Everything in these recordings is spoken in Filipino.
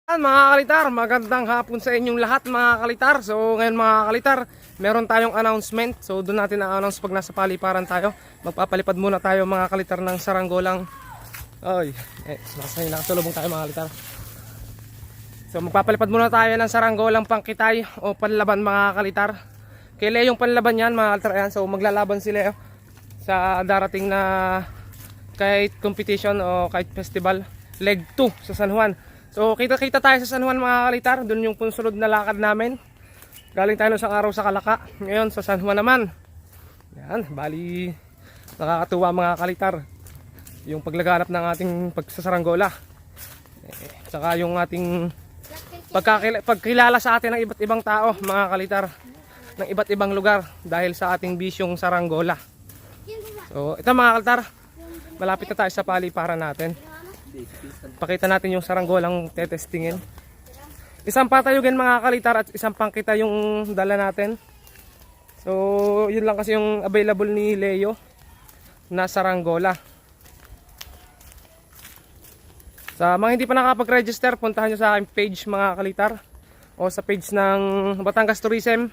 Mga kalitar, magandang hapon sa inyong lahat mga kalitar. So ngayon mga kalitar, meron tayong announcement. So doon natin na-announce pag nasa paliparan tayo. Magpapalipad muna tayo mga kalitar ng saranggolang. Oy, masaya nakatulubong tayo mga kalitar. So magpapalipad muna tayo ng saranggolang pangkitay o panlaban mga kalitar. Kay Leo yung panlaban yan mga kalitar. Ayan, so maglalaban si Leo sa darating na kahit competition o kahit festival. Leg 2 sa San Juan. So kita-kita tayo sa San Juan mga kalitar. Doon yung punsunod na lakad namin. Galing tayo sa araw sa Kalaka. Ngayon sa San Juan naman. Yan, bali nakakatuwa mga kalitar. Yung paglaganap ng ating pagsasaranggola. Saka yung ating pagkilala sa atin ng iba't ibang tao mga kalitar. Ng iba't ibang lugar dahil sa ating bisyong saranggola. So ito mga kalitar, malapit na tayo sa paliparan natin. Pakita natin yung saranggolang tetestingin. Isang patayugan mga kalitar at isang pangkita yung dala natin. So yun lang kasi yung available ni Leo na saranggola. Sa mga hindi pa nakapag-register, puntahan nyo sa aking page mga kalitar o sa page ng Batangas Tourism.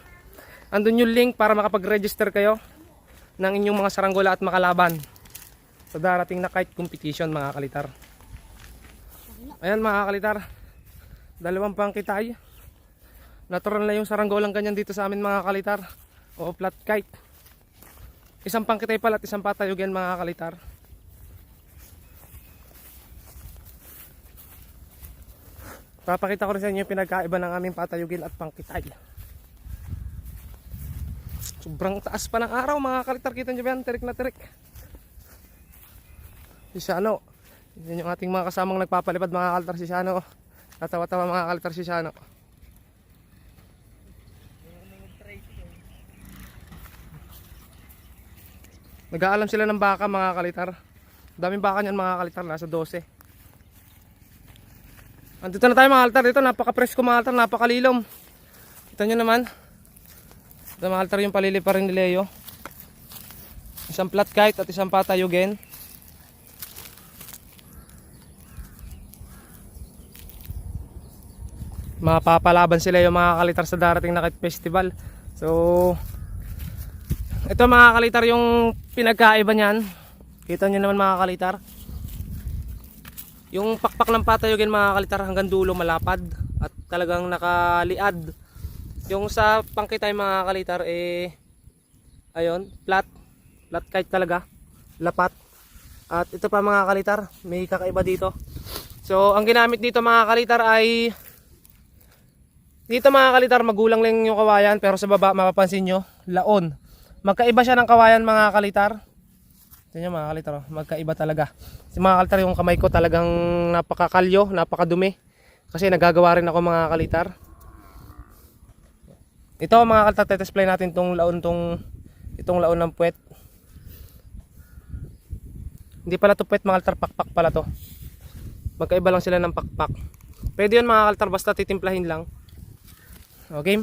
Andun yung link para makapag-register kayo ng inyong mga saranggola at makalaban sa darating na kite competition mga kalitar. Ayan mga kalitar, dalawang pangkitay. Natural na yung saranggolang ganyan dito sa amin mga kalitar o flat kite. Isang pangkitay pala at isang patayugan mga kalitar. Papakita ko rin sa inyo yung pinagkaiba ng aming patayugin at pangkitay. Sobrang taas pa ng araw mga kalitar. Kita nyo ba yan? Tirik na tirik. Si Shano. Yan yung ating mga kasamang nagpapalipad mga kalitar. Si Shano. Tatawa-tawa mga kalitar si Shano. Nag-aalam sila ng baka mga kalitar. Daming baka niyan mga kalitar. Nasa 12. Andito na tayo mga kalitar. Dito napaka-presko mga kalitar. Napakalilom. Kita nyo naman. Ito mga kalitar yung paliliparin ni Leo. Isang flat kite at isang patayugen. Mapapalaban sila yung mga kalitar sa darating na kite festival. So ito mga kalitar yung pinagkaiba niyan. Kita nyo naman mga kalitar. Yung pakpak ng patayugen mga kalitar hanggang dulo malapad at talagang nakaliad. Yung sa pangkitay mga kalitar ayun, flat kite talaga, lapat. At ito pa mga kalitar, may kakaiba dito. So ang ginamit dito mga kalitar ay dito mga kalitar magulang lang yung kawayan, pero sa baba mapapansin nyo laon. Magkaiba siya ng kawayan mga kalitar. Ito nyo mga kalitar, magkaiba talaga. Si mga kalitar yung kamay ko talagang napakakalyo, napakadumi. Kasi nagagawa rin ako mga kalitar. Ito mga kalitar, tetesplay natin itong laon ng puwet. Hindi pala ito puwet mga kalitar, pakpak pala to. Magkaiba lang sila ng pakpak. Pwede yun mga kalitar, basta titimplahin lang. Okay?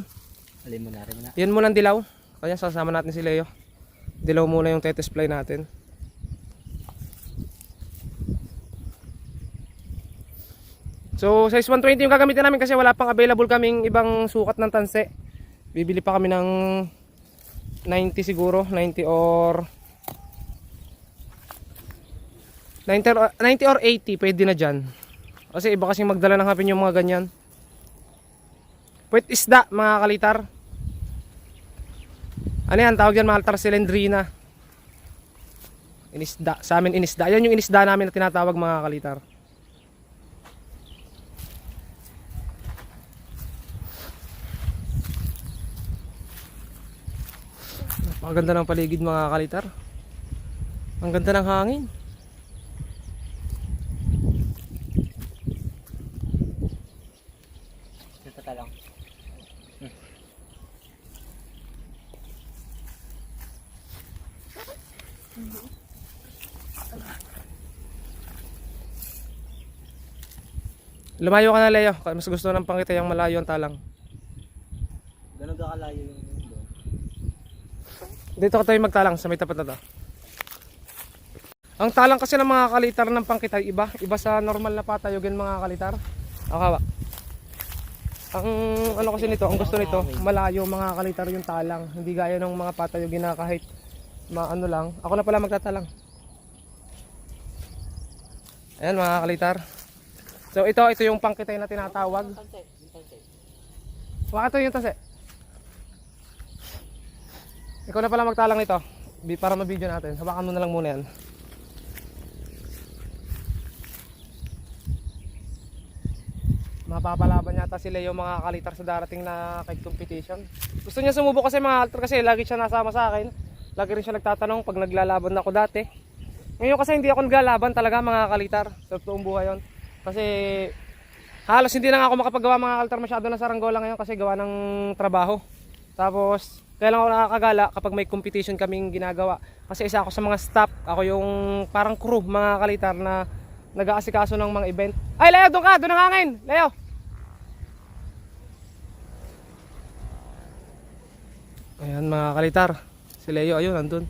Alin mo na rin na. Yan muna ang dilaw. Kaya sasama natin si Leo. Dilaw muna yung tetesplay natin. So size 120 yung gagamitin namin kasi wala pang available kaming ibang sukat ng tanse. Bibili pa kami ng 90 siguro, 90 or 80 pwede na dyan. Kasi iba kasing magdala ng hapin yung mga ganyan. Puwet isda mga kalitar. Ano yan tawag yan mga kalitar? Silendrina. Inisda, sa amin inisda. Yan yung inisda namin na tinatawag mga kalitar. Ang ganda ng paligid mga kalitar. Ang ganda ng hangin. Ito talang. Lumayo ka na Leo. Mas gusto ng pangkita yung malayo ang talang. Ganun ka kalayo yung doon. Dito ka tayo magtalang sa may tapat na to. Ang talang kasi ng mga kalitar ng pangkitay iba sa normal na patayugan mga kalitar. Okay ba? Ang ano kasi nito, ang gusto nito, malayo mga kalitar yung talang. Hindi gaya ng mga patayog na kahit maano lang. Ako na pala magtatalang. Ayan mga kalitar. So ito yung pangkitay na tinatawag. Bakit ito yung tase? Ikaw na pala magtalang nito. Para ma-video natin. Hawakan mo na lang muna yan. Mapapalaban yata sila yung mga kalitar sa darating na kite competition. Gusto niya sumubok kasi mga altar kasi lagi siya nasama sa akin. Lagi rin siya nagtatanong pag naglalaban ako dati. Ngayon kasi hindi ako naglalaban talaga mga kalitar. Sa toong buhay yun. Kasi halos hindi na ako makapagawa mga kalitar masyado na saranggola ngayon kasi gawa ng trabaho. Tapos kaya lang ako nakakagala kapag may competition kaming ginagawa. Kasi isa ako sa mga staff. Ako yung parang crew mga kalitar na nag-aasikaso ng mga event. Ay Leo, doon ka! Doon ang hangin! Leo! Ayan mga kalitar. Si Leo ayun, nandun.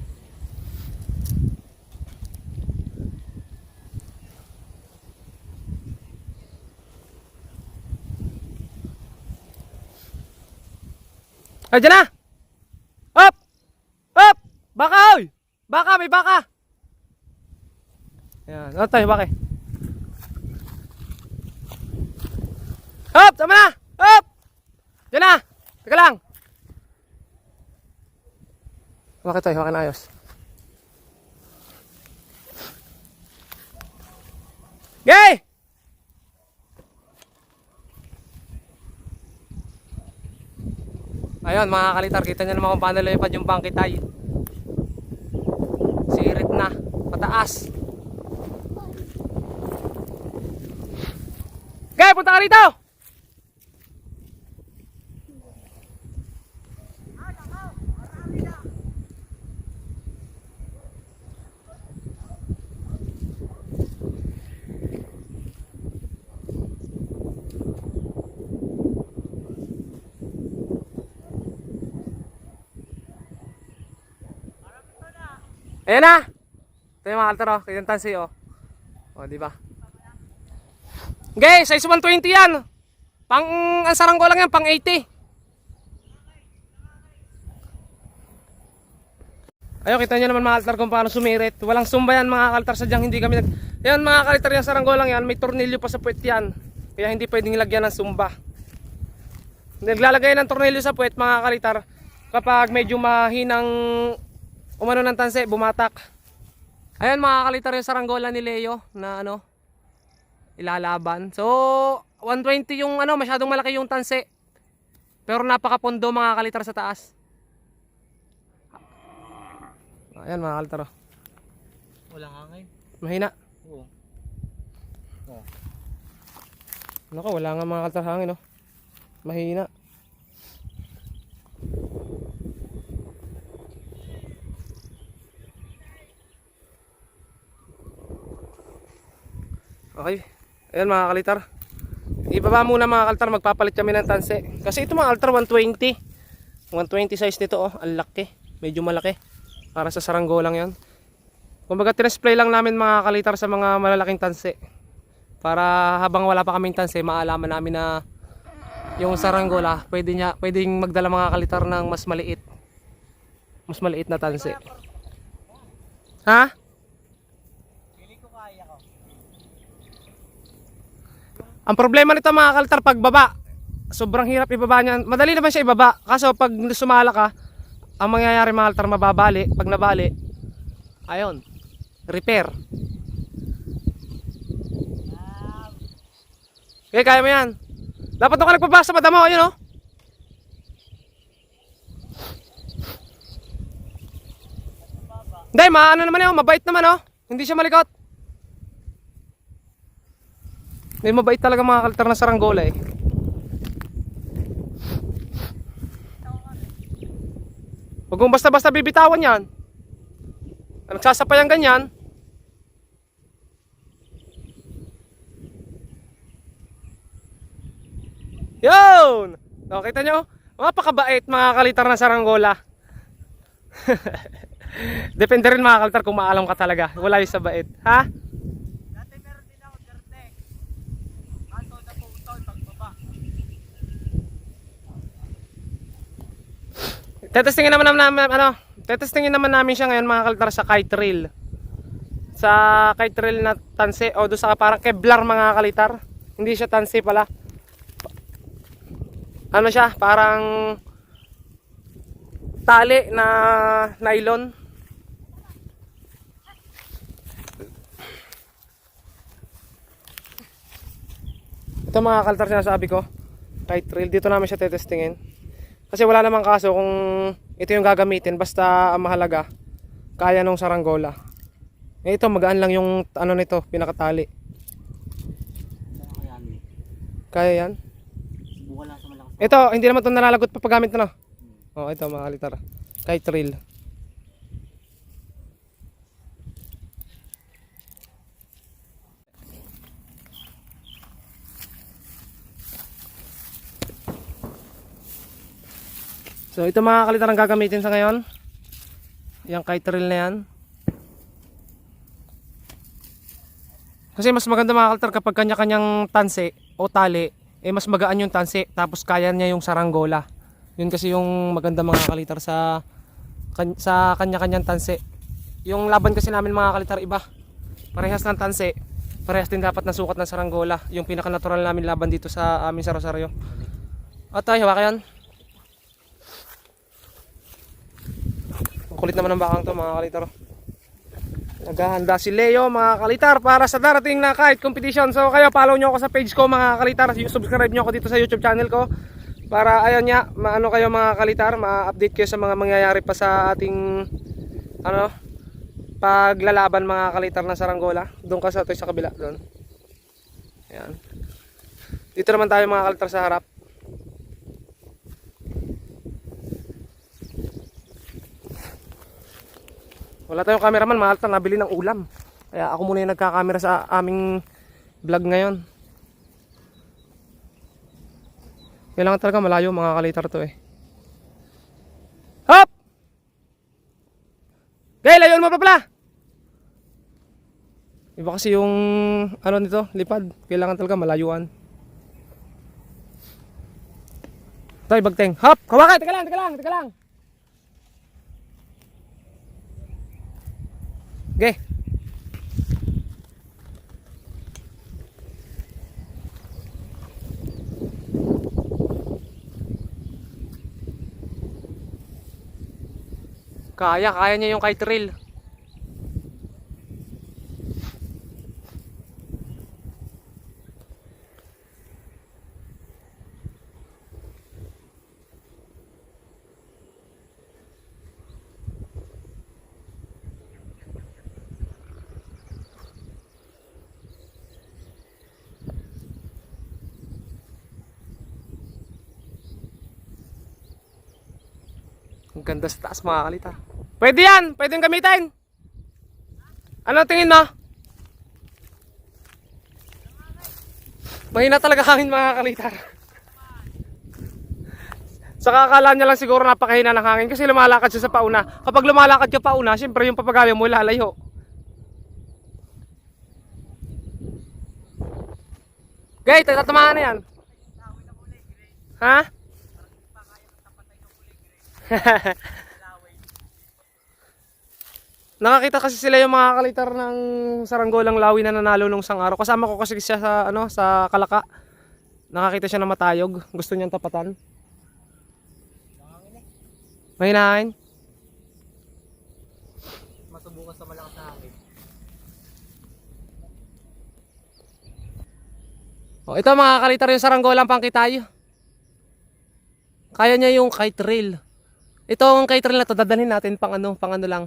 Ay, dyan na! Up! Up! Baka oy! Baka, may baka! Ayan, ano tayo, baka? Up! Tama na! Up! Dyan na! Teka lang! Bakit tayo, bakit na ayos? Gay! Ayun mga kalitar, kita nyo naman kung paano lumipad yung bangkitay. Sirit na, pataas. Gay, punta ka rito! Ayan na. Ito yung mga altar oh, kayong tansi oh. O, di ba? Okay, size 120 yan. Pang ang saranggo lang yan, pang 80. Ayun, kita nyo naman mga altar kung paano sumirit. Walang sumba yan mga altar, sadyang hindi kami Yan mga kalitar yan, saranggo lang yan. May tornilyo pa sa puwet yan. Kaya hindi pwedeng lagyan ng sumba. Naglalagay ng tornilyo sa puwet mga kalitar kapag medyo mahinang umano ng tanse, bumatak. Ayan mga kalitar yung saranggola ni Leo na ano, ilalaban. So, 120 yung ano, masyadong malaki yung tanse. Pero napakapondo mga kalitar sa taas. Ayan mga kalitar. Walang hangin. Mahina. Oo. Oh. Naku, wala nga mga kalitar hangin, no? Mahina. Okay. Ayan mga kalitar. Ibaba muna mga kalitar, magpapalit kami ng tanse. Kasi ito mga kalitar 120. 120 size nito oh, ang laki. Medyo malaki. Para sa saranggolang 'yon. Kumbaga tresplay lang namin mga kalitar sa mga malalaking tanse. Para habang wala pa kaming tanse, maalaman namin na yung saranggola, pwedeng magdala mga kalitar ng mas maliit. Mas maliit na tanse. Ha? Ang problema nito mga kalitar, pagbaba, sobrang hirap ibaba niyan. Madali naman siya ibaba. Kaso pag sumala ka, ang mangyayari mga kalitar, mababali. Pag nabali, ayun, repair. Okay, kaya mo yan. Dapat nung ka nagpabasa, madamo, ayun oh. Hindi, maano naman yun, mabait naman oh. Hindi siya malikot. May mabait talaga mga kalitar na saranggola eh. Huwag mong basta-basta bibitawan yan. Nagsasapay ang ganyan. Yun! O, kita nyo? Mapakabait mga kalitar na saranggola. Depende rin mga kalitar kung maalam ka talaga. Wala yung sa bait. Ha? Tetestingin naman namin siya ngayon mga kalitar sa kite reel. Sa kite reel na tanse o doon sa parang Kevlar mga kalitar. Hindi siya tanse pala. Ano siya, parang tali na nylon. Ito mga kalitar sinasabi ko, kite reel, dito namin siya tetestingin. Kasi wala namang kaso kung ito yung gagamitin, basta ang mahalaga kaya nung saranggola. Ito magaan lang yung ano nito, pinakatali. Kaya yan. Subukan lang sa malakas. Ito, hindi naman ito nalalagot pa paggamit na, no? Oh, ito mga kalitar, kite reel. So ito mga kalitar ang gagamitin sa ngayon. Yung kite reel na yan. Kasi mas maganda mga kalitar kapag kanya-kanyang tanse o tali, mas magaan yung tanse tapos kaya niya yung saranggola. Yun kasi yung maganda mga kalitar sa kanya-kanyang tanse. Yung laban kasi namin mga kalitar iba. Parehas ng tanse, parehas din dapat na sukat ng saranggola. Yung pinaka-natural namin laban dito sa amin sa Rosario. At tayo, hawakan yan. Kulit naman ng bakang to mga kalitar. Naghahanda si Leo mga kalitar para sa darating na kite competition. So kayo follow nyo ako sa page ko mga kalitar. Subscribe nyo ako dito sa YouTube channel ko. Para ayun nga, maano kayo mga kalitar, ma-update kayo sa mga mangyayari pa sa ating paglalaban mga kalitar ng saranggola. Doon ka sa kabila doon. Ayan. Dito naman tayo mga kalitar sa harap. Wala tayong cameraman, mahal tayong nabili ng ulam. Kaya ako muna yung nagkakamera sa aming vlog ngayon. Kailangan talaga malayo mga kalitar to eh. Hop! Okay, layon mo pa pala! Iba kasi yung ano nito, lipad. Kailangan talaga malayuan. Tay, bagteng. Hop! Kawakay! Teka lang! Okay. Kaya niya yung kite reel. Ang ganda sa taas mga kalitar. Pwede yan! Pwede yung gamitin! Ano tingin mo? Mahina talaga hangin mga kalitar. Saka akala niya lang siguro napakahina ng hangin kasi lumalakad siya sa pauna. Kapag lumalakad ka pauna, syempre yung papagayo mo lalayo. Okay, tatamahan na yan. Ha? Nakakita kasi sila yung mga kalitar ng saranggolang lawi na nanalo nung isang araw. Kasama ko kasi siya sa sa Kalaka. Nakakita siya ng matayog. Gusto niyang tapatan. Mahinahin. Masubukan sa malakas na hangin. Oh, ito mga kalitar yung saranggolang pangkitay. Kaya niya yung kite reel. Ito ang kite reel na to dadalhin natin pang ano lang.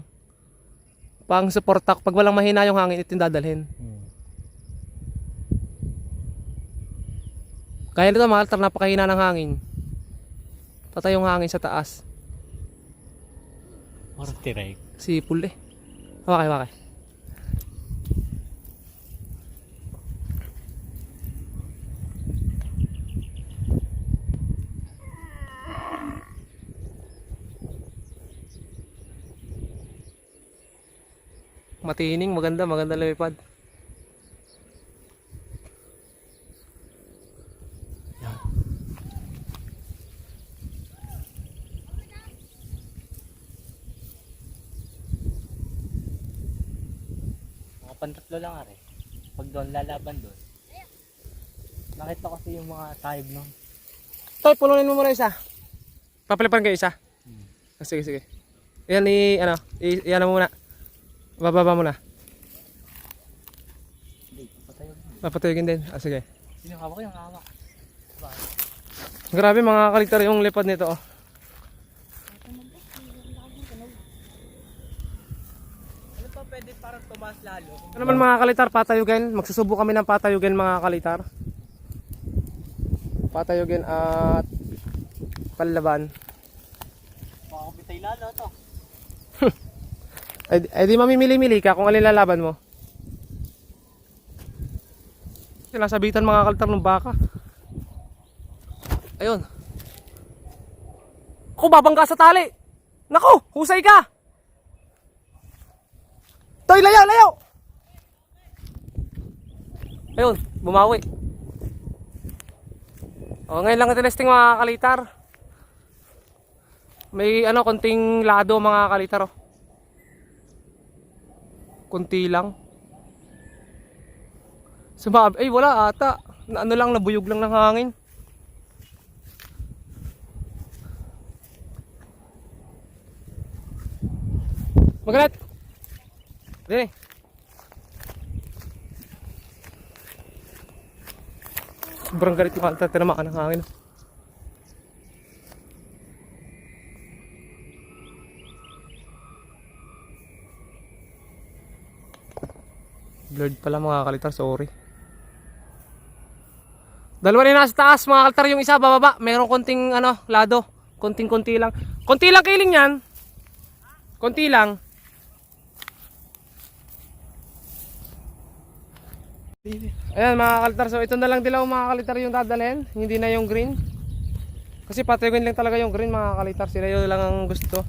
Pang suporta pag walang mahina yung hangin ito yung dadalhin. Kaya nito mga kalitar napakahina ng hangin. Patay yung hangin sa taas. Parang tiray. Sipul eh. Wakay. Matining, maganda lumipad. Yan. Kapantatlo lang are. Pag doon, lalaban doon. Nakita ko kasi yung mga tayog nun. Toy, pulunin mo muna isa. Papalipan kayo isa. Sige, sige. Yan yan mo muna. Bababa mo na. Hindi, papatayog. Papatuyogin din. Sige. Sino hawak yung hawak? Grabe mga kalitar yung lipad nito. Oh. Ano pa pwede parang tumaas lalo? Ano naman mga kalitar, patayugin. Magsusubo kami ng patayugin mga kalitar. Patayugin at panlaban. Makakapitay lalo to. Ay di mamimili-mili ka kung alin lalaban mo. Sinasabitan mga kalitar ng baka. Ayun. Ako babangga sa tali. Nako, husay ka. Toy, layaw, layaw. Ayun, bumawi. O, ngayon lang tinesting mga kalitar. May konting lado mga kalitar. Oh. Kunti lang. Ay wala ata. Nabuyog lang ng hangin. Magalit. Dini. Sobrang galit yung kalta. Tinamaan ng hangin. Blurred pala mga kalitar. Sorry. Dalawa na nasa taas mga kalitar. Yung isa bababa. Merong konting lado. Konting-konti lang. Konti lang kiling yan. Konti lang. Ayan mga kalitar, so ito na lang dilaw mga kalitar yung dadalhin, hindi na yung green. Kasi patayogin lang talaga yung green mga kalitar, sila yun lang ang gusto.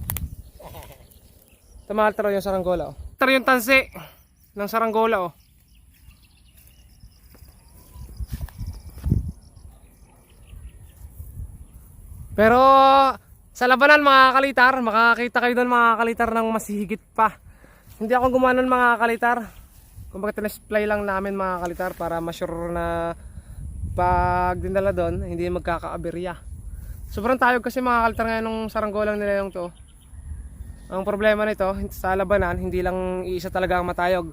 Ito mga kalitar yung saranggola. Oh. Ito yung tansi ng saranggola. Oh. Pero sa labanan mga kalitar, makakita kayo doon mga kalitar ng mas higit pa. Hindi ako gumanon mga kalitar. Kumbaga tinesplay lang namin mga kalitar para ma-sure na pag dinala doon hindi magkakaaberya. Sobrang tayog kasi mga kalitar ngayon ng saranggolang nila yung to. Ang problema nito sa labanan hindi lang iisa talaga ang matayog.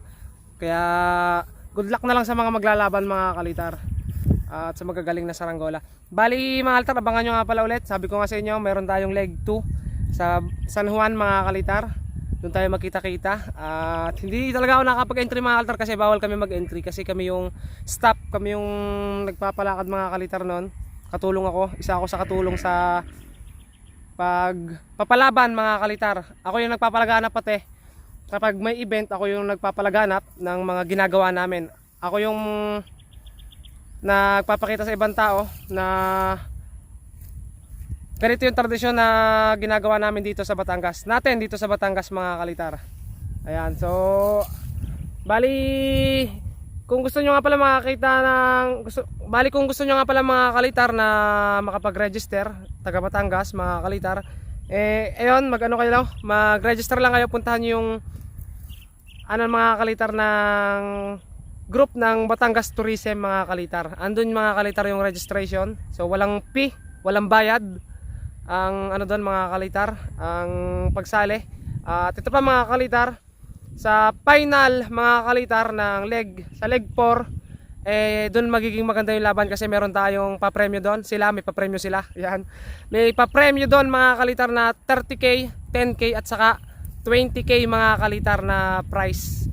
Kaya good luck na lang sa mga maglalaban mga kalitar at sa magagaling na saranggola. Bali mga kalitar, abangan nyo nga pala ulit. Sabi ko nga sa inyo meron tayong leg 2 sa San Juan mga kalitar. Doon tayo magkita-kita at hindi talaga ako nakapag-entry mga kalitar kasi bawal kami mag-entry kasi kami yung staff, kami yung nagpapalakad mga kalitar noon. Katulong ako, isa ako sa katulong sa pagpapalaban mga kalitar. Ako yung nagpapalaganap pati. Kapag may event, ako yung nagpapalaganap ng mga ginagawa namin. Ako yung nagpapakita sa ibang tao na ganito yung tradisyon na ginagawa namin dito sa Batangas. Natin dito sa Batangas mga kalitar. Ayan, so bali kung gusto nyo nga pala makakita kung gusto nyo nga pala mga kalitar na makapag-register, taga Batangas mga kalitar, ayun, mag-register lang kayo, puntahan nyo yung mga kalitar ng group ng Batangas Tourism mga kalitar. Andun mga kalitar yung registration. So walang fee, walang bayad. Ang doon mga kalitar, ang pagsali. At ito pa mga kalitar, sa final mga kalitar ng sa leg 4, doon magiging maganda yung laban kasi meron tayong papremyo doon. May papremyo sila. Yan. May papremyo doon mga kalitar na 30k, 10k at saka 20k mga kalitar na prize.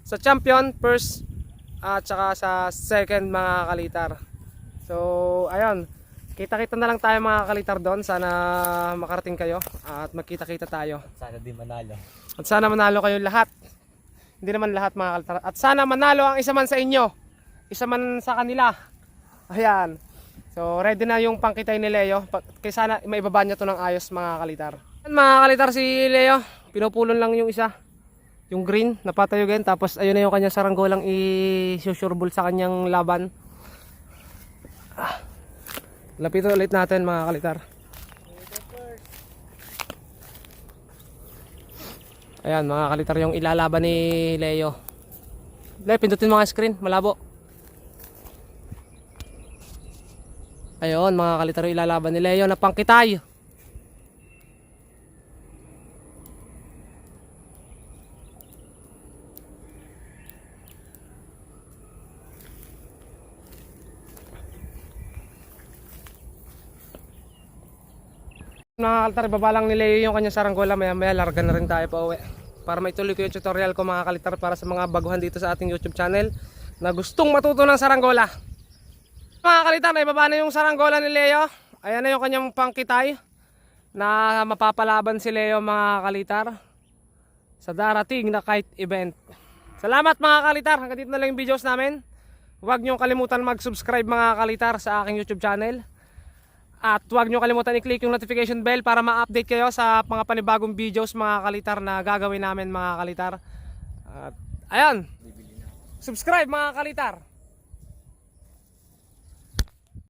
Sa champion, first at saka sa second mga kalitar. So ayun, kita-kita na lang tayo mga kalitar doon. Sana makarating kayo at magkita-kita tayo. Sana di manalo. At sana manalo kayo lahat. Hindi naman lahat mga kalitar. At sana manalo ang isa man sa inyo, isa man sa kanila. Ayan. So ready na yung pangkitay ni Leo. Kaya sana maibaba niya to ng ayos mga kalitar. Mga kalitar, si Leo, pinupulon lang yung isa. Yung green, napatayogin. Tapos ayun na yung kanyang saranggolang i-susureball sa kanyang laban. Lapitan ulit natin mga kalitar. Ayan mga kalitar, yung ilalaban ni Leo. Le, pindutin mga screen, malabo. Ayun, mga kalitar, ilalaban ni Leo na pangkitay. Mga kalitar, ibaba lang ni Leo yung kanyang saranggola. Maya maya larga na rin tayo pa uwi. Para maituloy ko yung tutorial ko mga kalitar para sa mga baguhan dito sa ating YouTube channel na gustong matuto ng saranggola. Mga kalitar, ibaba na yung saranggola ni Leo. Ayan na yung kanyang pangkitay na mapapalaban si Leo mga kalitar sa darating na kite event. Salamat mga kalitar, hanggang dito na lang yung videos namin. Huwag nyo kalimutan mag-subscribe mga kalitar sa aking YouTube channel. At huwag nyo kalimutan i-click yung notification bell para ma-update kayo sa mga panibagong videos mga kalitar na gagawin namin mga kalitar. At ayan, subscribe mga kalitar.